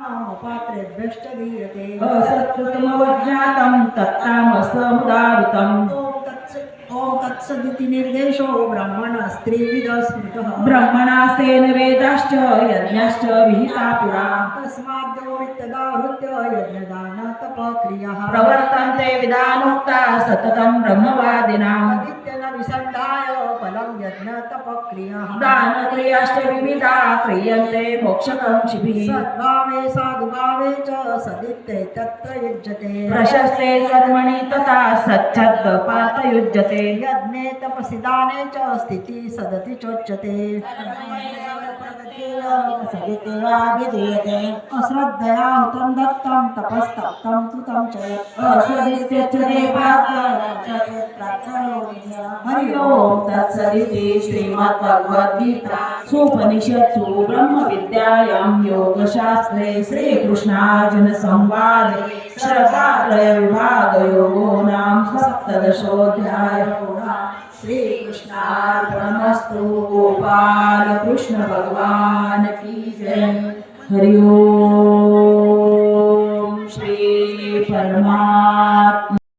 पात्रेभ्यश्च दीयते असत्कृतमवज्ञातं तत्तामसमुदाहृतम् ओम तत्सदिति निर्देशो ब्रह्मणस्त्रिविध स्मृतः ब्रह्मणास्तेन वेदाश्च यज्ञाश्च विहिता पुरा तस्माद्योनित्यदाहृत्य यज्ञदान तपक्रियाः प्रवर्तन्ते विधानोक्ता सततं ब्रह्मवादिनाम् नित्यन विसन्धाय फलं यज्ञ तपक्रियाः दानक्रियाश्च विविधा क्रियन्ते मोक्षकाङ्क्षिभिः सद्भावे साधुभावे च सदित्ये तत्र युज्यते प्रशस्ते कर्मणि तथा सच्छद्पातयुज्यते यज्ञे तपसि दाने च स्थिति सदति चोच्यते अश्रद्धया हुतं दत्तं तपस्तप्तं कृतं च हरि ओम तत्सदिति श्रीमद्भगवद्गीता उपनिषत्सु ब्रह्मविद्यायां योगशास्त्रे श्रीकृष्णार्जुन संवादे श्रद्धात्रय विभागयोगो नाम सप्तदशोऽध्यायः। श्रीकृष्णार्पणमस्तु। गोपाल कृष्ण भगवान की जय। हरि ओम श्री परमा